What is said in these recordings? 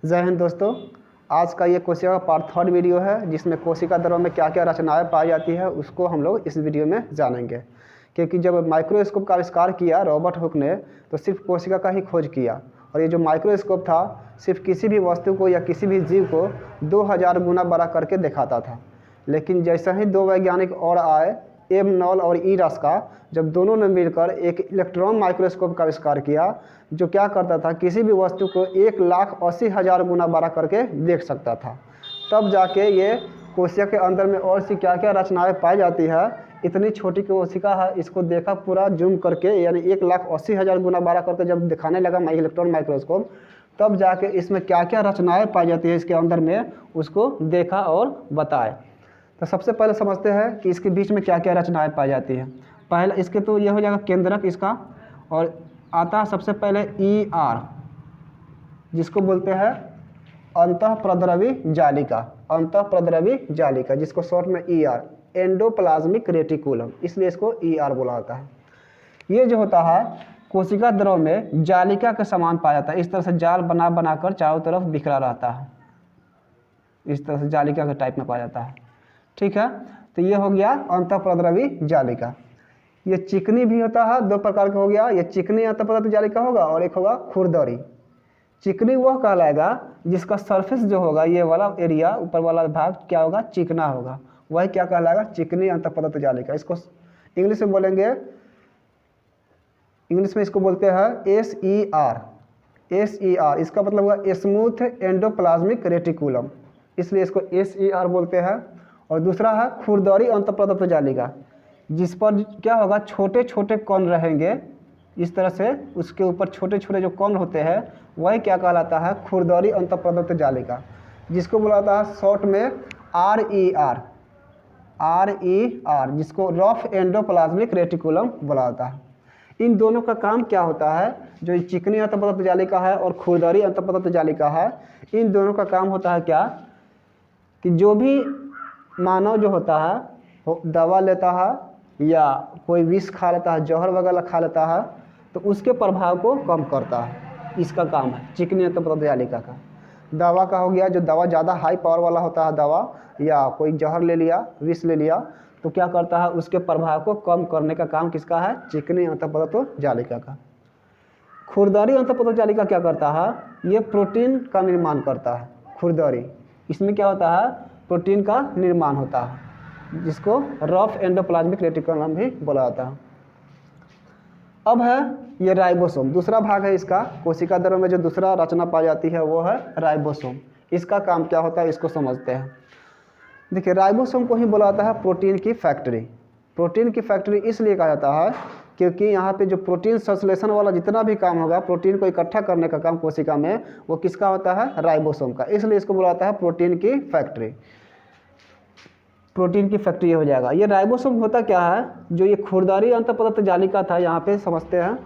जय हिंद दोस्तों। आज का ये कोशिका का पार्ट 3 वीडियो है, जिसमें कोशिका द्रव में क्या क्या रचनाएं पाई जाती है उसको हम लोग इस वीडियो में जानेंगे। क्योंकि जब माइक्रोस्कोप का आविष्कार किया रॉबर्ट हुक ने, तो सिर्फ कोशिका का ही खोज किया, और ये जो माइक्रोस्कोप था सिर्फ किसी भी वस्तु को या किसी भी जीव को 2000 गुना बड़ा करके दिखाता था। लेकिन जैसे ही दो वैज्ञानिक और आए, एम नॉल और ई रस्का, जब दोनों ने मिलकर एक इलेक्ट्रॉन माइक्रोस्कोप का आविष्कार किया, जो क्या करता था, किसी भी वस्तु को 1,80,000 गुना बड़ा करके देख सकता था। तब जाके ये कोशिका के अंदर में और सी क्या क्या रचनाएं पाई जाती है। इतनी छोटी कोशिका है, इसको देखा पूरा जूम करके, यानी 1,80,000 गुना बड़ा करके जब दिखाने लगा इलेक्ट्रॉन माइक्रोस्कोप, तब जाके इसमें क्या क्या रचनाएं पाई जाती है इसके अंदर में, उसको देखा और बताए। तो सबसे पहले समझते हैं कि इसके बीच में क्या क्या रचनाएं पाई जाती है। पहले इसके तो ये हो जाएगा केंद्रक इसका, और आता है सबसे पहले ER, जिसको बोलते हैं अंतःप्रद्रवी जालिका। अंतःप्रद्रवी जालिका, जिसको शॉर्ट में ER, एंडोप्लाज्मिक रेटिकुलम, इसलिए इसको ER बोला जाता है। ये जो होता है कोशिका द्रव में जालिका के समान पाया जाता है। इस तरह से जाल बना बनाकर चारों तरफ बिखरा रहता है, इस तरह से जालिका के टाइप में पाया जाता है। ठीक है, तो ये हो गया अंतःप्रद्रवी जालिका। ये चिकनी भी होता है, दो प्रकार का हो गया। ये चिकनी अंतःप्रद्रवी जालिका होगा, और एक होगा खुरदरी। चिकनी वह कहलाएगा जिसका सरफेस जो होगा, ये वाला एरिया, ऊपर वाला भाग क्या होगा, चिकना होगा, वही क्या कहलाएगा, चिकनी अंतःप्रद्रवी जालिका। इसको इंग्लिश में बोलेंगे, इंग्लिश में इसको बोलते हैं SER। SER इसका मतलब हुआ स्मूथ एंडोप्लाज्मिक रेटिकुलम, इसलिए इसको SER बोलते हैं। और दूसरा है खुरदरी अंतःप्रद्रवी जालिका, जिस पर क्या होगा, छोटे छोटे कण रहेंगे, इस तरह से उसके ऊपर छोटे छोटे जो कण होते हैं, वही क्या कहलाता है, खुरदरी अंतःप्रद्रवी जालिका, जिसको बुलाता है शॉर्ट में RER, जिसको रफ एंडोप्लाज्मिक रेटिकुलम बुलाता है। इन दोनों का काम क्या होता है, जो चिकनी अंतःप्रद्रवी जालिका है और खुरदरी अंतःप्रद्रवी जालिका है, इन दोनों का काम होता है क्या, कि जो भी मानव जो होता है दवा लेता है या कोई विष खा लेता है, जहर वगैरह खा लेता है, तो उसके प्रभाव को कम करता है। इसका काम है चिकनी अंतःप्रद्रवी जालिका का। दवा का हो गया, जो दवा ज़्यादा हाई पावर वाला होता है दवा, या कोई जहर ले लिया, विष ले लिया, तो क्या करता है, उसके प्रभाव को कम करने का काम किसका है, चिकनी अंतःप्रद्रवी जालिका का। खुरदरी अंतःप्रद्रवी जालिका क्या करता है, ये प्रोटीन का निर्माण करता है। खुरदरी, इसमें क्या होता है, प्रोटीन का निर्माण होता है, जिसको रफ एंडोप्लाज्मिक रेटिकुलम भी बोला जाता है। अब है ये राइबोसोम, दूसरा भाग है इसका। कोशिका द्रव में जो दूसरा रचना पाई जाती है वो है राइबोसोम। इसका काम क्या होता है, इसको समझते हैं। देखिए, राइबोसोम को ही बोला जाता है प्रोटीन की फैक्ट्री। प्रोटीन की फैक्ट्री इसलिए कहा जाता है क्योंकि यहाँ पे जो प्रोटीन संश्लेषण वाला जितना भी काम होगा, प्रोटीन को इकट्ठा करने का काम कोशिका में, वो किसका होता है, राइबोसोम का। इसलिए इसको बोला जाता है प्रोटीन की फैक्ट्री। प्रोटीन की फैक्ट्री हो जाएगा। ये राइबोसोम होता क्या है, जो ये खुरदरी अंतःप्रद्रवी जालिका था, यहाँ पे समझते हैं,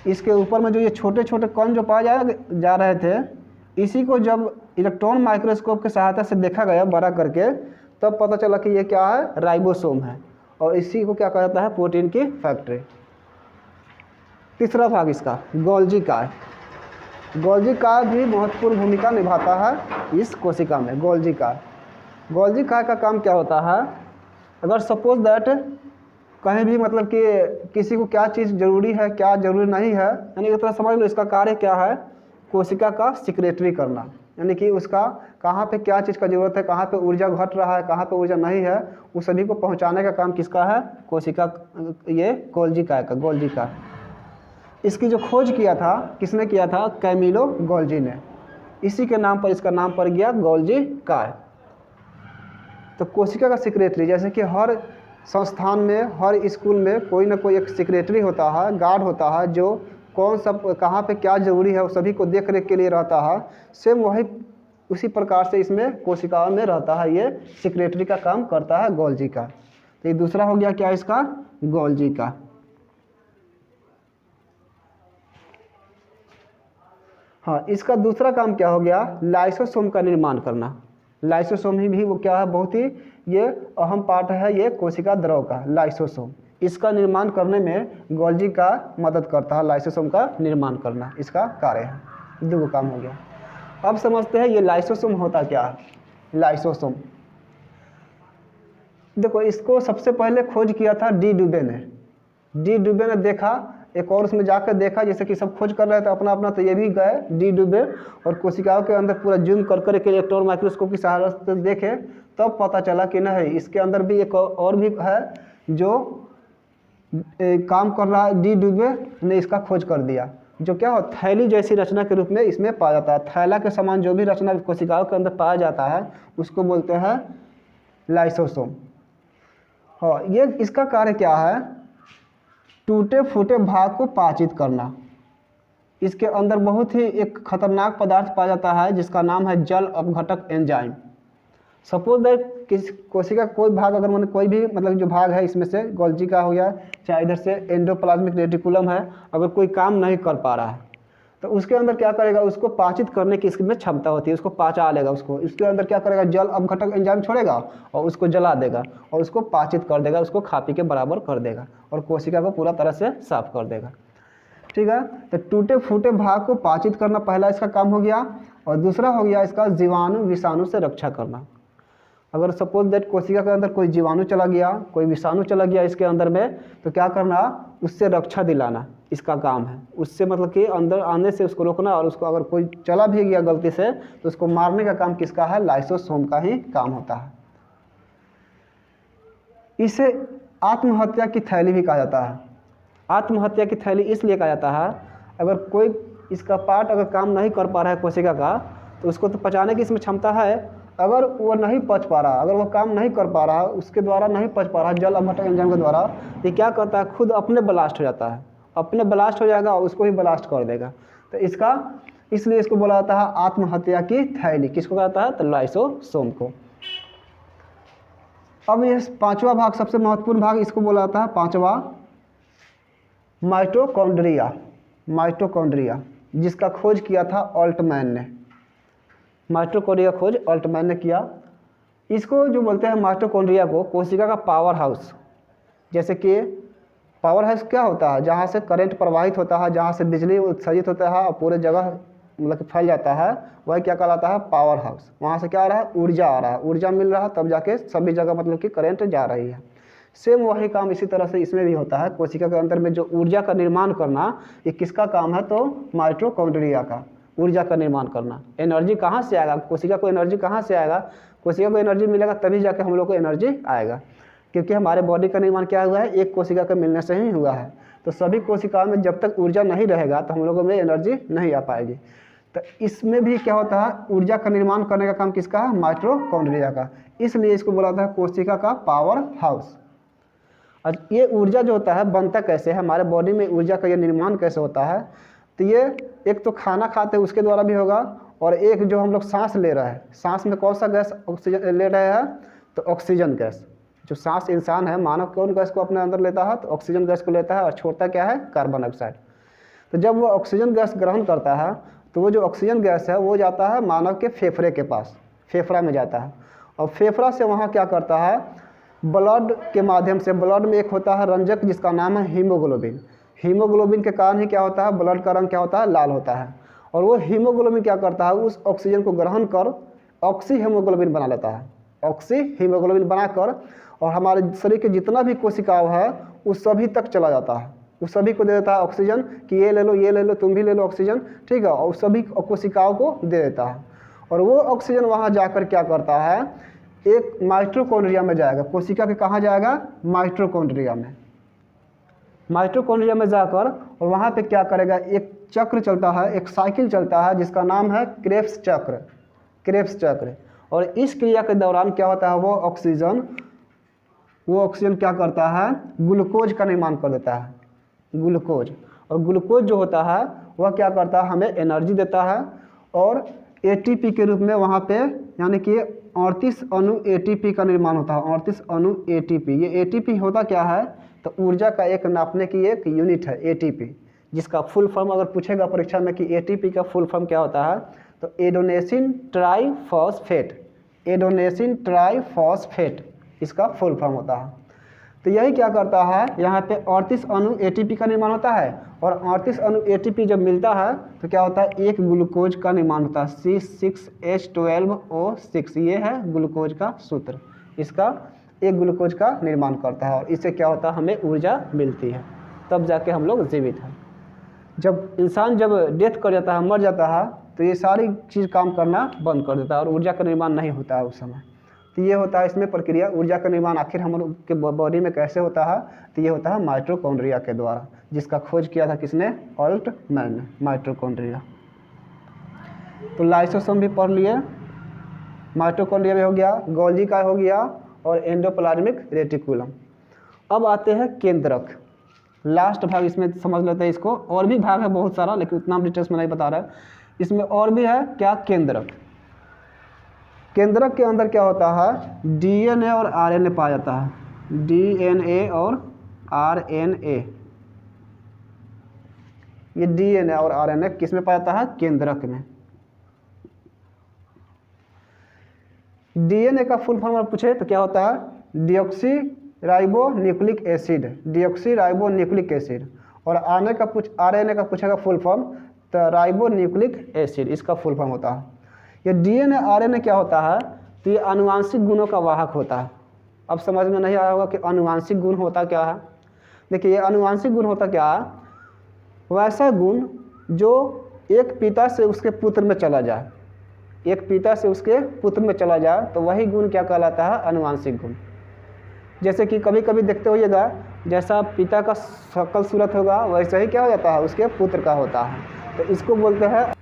इसके ऊपर में जो ये छोटे छोटे कण जो पाए जा रहे थे, इसी को जब इलेक्ट्रॉन माइक्रोस्कोप की सहायता से देखा गया बड़ा करके, तब पता चला कि ये क्या है, राइबोसोम है, और इसी को क्या कहा जाता है, प्रोटीन की फैक्ट्री। तीसरा भाग इसका गोल्जी काय। गोल्जी काय भी महत्वपूर्ण भूमिका निभाता है इस कोशिका में। गोल्जी काय का काम क्या होता है, अगर सपोज दैट कहीं भी मतलब कि किसी को क्या चीज़ ज़रूरी है, क्या ज़रूरी नहीं है, यानी एक तरह समझ लो इसका कार्य क्या है, कोशिका का सिक्रेटरी करना। यानी कि उसका कहाँ पे क्या चीज़ का ज़रूरत है, कहाँ पे ऊर्जा घट रहा है, कहाँ पे ऊर्जा नहीं है, उस सभी को पहुँचाने का काम किसका है, कोशिका, ये गोल्जी काय का। गोल्जी काय, इसकी जो खोज किया था, किसने किया था, कैमिलो गोल्जी ने। इसी के नाम पर इसका नाम पड़ गया गोल्जी काय। तो कोशिका का सेक्रेटरी, जैसे कि हर संस्थान में, हर स्कूल में कोई ना कोई एक सेक्रेटरी होता है, गार्ड होता है, जो कौन सब कहाँ पे क्या ज़रूरी है, उस सभी को देख रेख के लिए रहता है। सेम वही उसी प्रकार से इसमें कोशिकाओं में रहता है, ये सेक्रेटरी का काम करता है गोल्जी का। तो ये दूसरा हो गया क्या इसका, गोल्जी का। हाँ, इसका दूसरा काम क्या हो गया, लाइसोसोम का निर्माण करना। लाइसोसोम ही भी वो क्या है, बहुत ही ये अहम पार्ट है ये कोशिका द्रव का, लाइसोसोम। इसका निर्माण करने में गोल्जी का मदद करता है, लाइसोसोम का निर्माण करना इसका कार्य है। दो काम हो गया। अब समझते हैं ये लाइसोसोम होता क्या है। लाइसोसोम, देखो इसको सबसे पहले खोज किया था डी ड्यूबे ने। डी ड्यूबे ने देखा, एक और उसमें जाकर देखा, जैसे कि सब खोज कर रहे थे अपना अपना, तो ये भी गए डी ड्यूबे और कोशिकाओं के अंदर पूरा जूम कर कर के इलेक्ट्रॉन माइक्रोस्कोप की सहायता से देखे, तब पता चला कि नहीं, इसके अंदर भी एक और भी है जो काम कर रहा है। डी ड्यूबे ने इसका खोज कर दिया, जो क्या हो, थैली जैसी रचना के रूप में इसमें पाया जाता है। थैला के समान जो भी रचना कोशिकाओं के अंदर पाया जाता है उसको बोलते हैं लाइसोसोम। हाँ, ये इसका कार्य क्या है, टूटे फूटे भाग को पाचित करना। इसके अंदर बहुत ही एक खतरनाक पदार्थ पाया जाता है जिसका नाम है जल अपघटक एंजाइम। सपोज दैट किस कोशिका का कोई भाग, अगर मैंने कोई भी मतलब जो भाग है इसमें से गोल्जी का हो गया, चाहे इधर से एंडोप्लाज्मिक रेटिकुलम है, अगर कोई काम नहीं कर पा रहा है तो उसके अंदर क्या करेगा, उसको पाचित करने की इसमें क्षमता होती है, उसको पाचा लेगा, उसको इसके अंदर क्या करेगा, जल अपघटक एंजाइम छोड़ेगा और उसको जला देगा और उसको पाचित कर देगा, उसको खा पी के बराबर कर देगा और कोशिका को पूरा तरह से साफ कर देगा। ठीक है, तो टूटे फूटे भाग को पाचित करना पहला इसका काम हो गया। और दूसरा हो गया इसका जीवाणु विषाणु से रक्षा करना। अगर सपोज दैट कोशिका के अंदर कोई जीवाणु चला गया, कोई विषाणु चला गया इसके अंदर में, तो क्या करना, उससे रक्षा दिलाना इसका काम है। उससे मतलब कि अंदर आने से उसको रोकना, और उसको अगर कोई चला भी गया गलती से तो उसको मारने का काम किसका है, लाइसोसोम का ही काम होता है। इसे आत्महत्या की थैली भी कहा जाता है। आत्महत्या की थैली इसलिए कहा जाता है, अगर कोई इसका पार्ट अगर काम नहीं कर पा रहा है कोशिका का, तो उसको तो पचाने की इसमें क्षमता है, अगर वो नहीं पच पा रहा, अगर वो काम नहीं कर पा रहा, उसके द्वारा नहीं पच पा रहा जल अपघटक एंजाइम के द्वारा, ये क्या करता है, खुद अपने ब्लास्ट हो जाता है, अपने ब्लास्ट हो जाएगा और उसको ही ब्लास्ट कर देगा। तो इसका इसलिए इसको बोला जाता है आत्महत्या की थैली। किसको कहता है, तो लाइसोसोम को। अब ये पांचवा भाग, सबसे महत्वपूर्ण भाग, इसको बोला जाता है पांचवा, माइटोकॉन्ड्रिया। माइटोकॉन्ड्रिया, जिसका खोज किया था ऑल्टमैन ने। माइटोकॉन्ड्रिया खोज ऑल्टमैन ने किया। इसको जो बोलते हैं माइटोकॉन्ड्रिया को कोशिका का पावर हाउस। जैसे कि पावर हाउस क्या होता है, जहाँ से करंट प्रवाहित होता है, जहाँ से बिजली उत्सर्जित होता है और पूरे जगह मतलब फैल जाता है, वह क्या कहलाता है, पावर हाउस। वहाँ से क्या आ रहा है, ऊर्जा आ रहा है, ऊर्जा मिल रहा है, तब जाके सभी जगह मतलब कि करंट जा रही है। सेम वही काम इसी तरह से इसमें भी होता है। कोशिका के अंदर में जो ऊर्जा का निर्माण करना, ये किसका काम है, तो माइटोकॉन्ड्रिया का। ऊर्जा का निर्माण करना, एनर्जी कहाँ से आएगा, कोशिका को एनर्जी कहाँ से आएगा, कोशिका को एनर्जी मिलेगा तभी जाके हम लोग को एनर्जी आएगा। क्योंकि हमारे बॉडी का निर्माण क्या हुआ है, एक कोशिका के मिलने से ही हुआ है। तो सभी कोशिकाओं में जब तक ऊर्जा नहीं रहेगा तो हम लोगों में एनर्जी नहीं आ पाएगी। तो इसमें भी क्या होता है, ऊर्जा का निर्माण करने का काम किसका है, माइटोकॉन्ड्रिया का। इसलिए इसको बोला जाता है कोशिका का पावर हाउस। ये ऊर्जा जो होता है बनता कैसे है, हमारे बॉडी में ऊर्जा का ये निर्माण कैसे होता है, तो ये एक तो खाना खाते हैं उसके द्वारा भी होगा, और एक जो हम लोग सांस ले रहे हैं, सांस में कौन सा गैस ऑक्सीजन ले रहे हैं, तो ऑक्सीजन गैस। जो सांस इंसान है, मानव कौन गैस को अपने अंदर लेता है, तो ऑक्सीजन गैस को लेता है और छोड़ता क्या है, कार्बन डाइऑक्साइड। तो जब वो ऑक्सीजन गैस ग्रहण करता है तो वो जो ऑक्सीजन गैस है वो जाता है मानव के फेफड़े के पास, फेफड़ा में जाता है, और फेफड़ा से वहाँ क्या करता है, ब्लड के माध्यम से, ब्लड में एक होता है रंजक जिसका नाम है हीमोग्लोबिन। हीमोग्लोबिन के कारण ही क्या होता है, ब्लड का रंग क्या होता है, लाल होता है। और वो हीमोग्लोबिन क्या करता है, उस ऑक्सीजन को ग्रहण कर ऑक्सी हीमोग्लोबिन बना लेता है, ऑक्सी हीमोग्लोबिन बनाकर, और हमारे शरीर के जितना भी कोशिकाओं है उस सभी तक चला जाता है, उस सभी को दे देता है ऑक्सीजन कि ये ले लो, ये ले लो, तुम भी ले लो ऑक्सीजन, ठीक है, और सभी कोशिकाओं को दे देता है। और वो ऑक्सीजन वहाँ जाकर क्या करता है, एक माइटोकॉन्ड्रिया में जाएगा। कोशिका के कहाँ जाएगा, माइटोकॉन्ड्रिया में। माइटोकॉन्ड्रिया में जाकर और वहाँ पे क्या करेगा, एक चक्र चलता है, एक साइकिल चलता है जिसका नाम है क्रेब्स चक्र, क्रेब्स चक्र। और इस क्रिया के दौरान क्या होता है, वो ऑक्सीजन क्या करता है, ग्लूकोज का निर्माण कर देता है, ग्लूकोज। और ग्लूकोज जो होता है वह क्या करता है, हमें एनर्जी देता है, और एटीपी के रूप में वहाँ पे यानी कि 38 अणु एटीपी का निर्माण होता है, 38 अणु एटीपी। ये एटीपी होता क्या है, तो ऊर्जा का एक नापने की एक यूनिट है एटीपी, जिसका फुल फॉर्म अगर पूछेगा परीक्षा में कि एटीपी का फुल फॉर्म क्या होता है, तो एडोनेसिन ट्राईफॉस्फेट, एडोनेसिन ट्राईफॉस्फेट इसका फुल फॉर्म होता है। तो यही क्या करता है, यहाँ पे 38 अणु ATP का निर्माण होता है, और 38 अणु ATP जब मिलता है तो क्या होता है, एक ग्लूकोज का निर्माण होता है, C6H12O6। ये है ग्लूकोज का सूत्र, इसका एक ग्लूकोज का निर्माण करता है, और इससे क्या होता है, हमें ऊर्जा मिलती है, तब जाके हम लोग जीवित हैं। जब इंसान जब डेथ कर जाता है, मर जाता है, तो ये सारी चीज़ काम करना बंद कर देता है और ऊर्जा का निर्माण नहीं होता है उस समय। तो ये होता है इसमें प्रक्रिया। ऊर्जा का निर्माण आखिर हम लोग के बॉडी में कैसे होता है, तो ये होता है माइटोकॉन्ड्रिया के द्वारा, जिसका खोज किया था किसने, ऑल्टमैन ने, माइटोकॉन्ड्रिया। तो लाइसोसोम भी पढ़ लिए, माइटोकॉन्ड्रिया भी हो गया, गोल्जी का हो गया, और एंडोप्लाज्मिक रेटिकुलम। अब आते हैं केंद्रक, लास्ट भाग इसमें समझ लेते हैं इसको। और भी भाग है बहुत सारा, लेकिन उतना डिटेल्स में नहीं बता रहा है। इसमें और भी है क्या, केंद्रक। केंद्रक के अंदर क्या होता है, DNA और RNA पाया जाता है, DNA और RNA। ये DNA और RNA किस में पाया जाता है, केंद्रक में। DNA का फुल फॉर्म पूछे तो क्या होता है, deoxy ribo nucleic acid, deoxy ribo nucleic acid. और RNA का पूछेगा फुल फॉर्म, तो राइबो न्यूक्लिक एसिड, इसका फुल फॉर्म होता है। ये DNA RNA क्या होता है, तो ये आनुवांशिक गुणों का वाहक होता है। अब समझ में नहीं आया होगा कि आनुवांशिक गुण होता क्या है। देखिए, ये आनुवांशिक गुण होता क्या है, वैसा गुण जो एक पिता से उसके पुत्र में चला जाए, एक पिता से उसके पुत्र में चला जाए, तो वही गुण क्या कहलाता है, आनुवांशिक गुण। जैसे कि कभी कभी देखते होइएगा, जैसा पिता का शकल सूरत होगा वैसे ही क्या हो जाता है, उसके पुत्र का होता है, तो इसको बोलते हैं।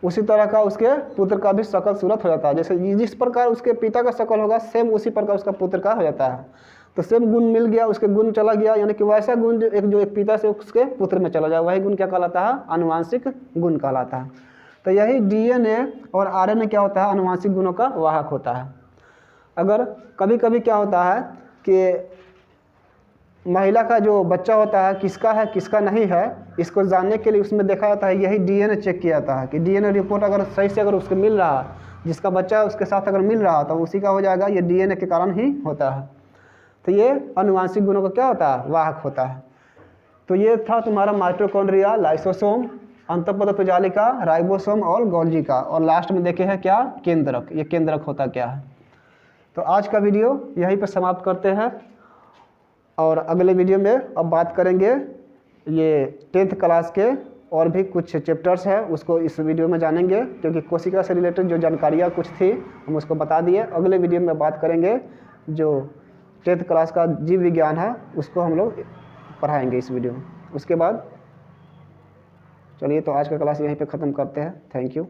उसी तरह का उसके पुत्र का भी शकल सूरत हो जाता है, जैसे जिस प्रकार उसके पिता का शकल होगा सेम उसी प्रकार उसका पुत्र का हो जाता है। तो सेम गुण मिल गया, उसके गुण चला गया, यानी कि वैसा गुण जो एक पिता से उसके पुत्र में चला जाए, वही गुण क्या कहलाता है, आनुवांशिक गुण कहलाता है। तो यही DNA और RNA क्या होता है, आनुवांशिक गुणों का वाहक होता है। अगर कभी कभी क्या होता है कि महिला का जो बच्चा होता है किसका नहीं है, इसको जानने के लिए उसमें देखा जाता है, यही DNA चेक किया जाता है कि DNA रिपोर्ट अगर सही से अगर उसको मिल रहा है, जिसका बच्चा है उसके साथ अगर मिल रहा तो उसी का हो जाएगा, ये DNA के कारण ही होता है। तो ये आनुवांशिक गुणों का क्या होता है, वाहक होता है। तो ये था तुम्हारा माइटोकॉन्ड्रिया, लाइसोसोम, अंतःपदोत्जालिका, राइबोसोम और गोल्जी का। और लास्ट में देखे हैं क्या, केंद्रक। ये केंद्रक होता क्या है। तो आज का वीडियो यहीं पर समाप्त करते हैं, और अगले वीडियो में अब बात करेंगे ये 10th क्लास के और भी कुछ चैप्टर्स है, उसको इस वीडियो में जानेंगे, क्योंकि कोशिका से रिलेटेड जो जानकारियाँ कुछ थी हम उसको बता दिए। अगले वीडियो में बात करेंगे जो 10th क्लास का जीव विज्ञान है, उसको हम लोग पढ़ाएंगे इस वीडियो में। उसके बाद चलिए, तो आज का क्लास यहीं पे ख़त्म करते हैं। Thank you.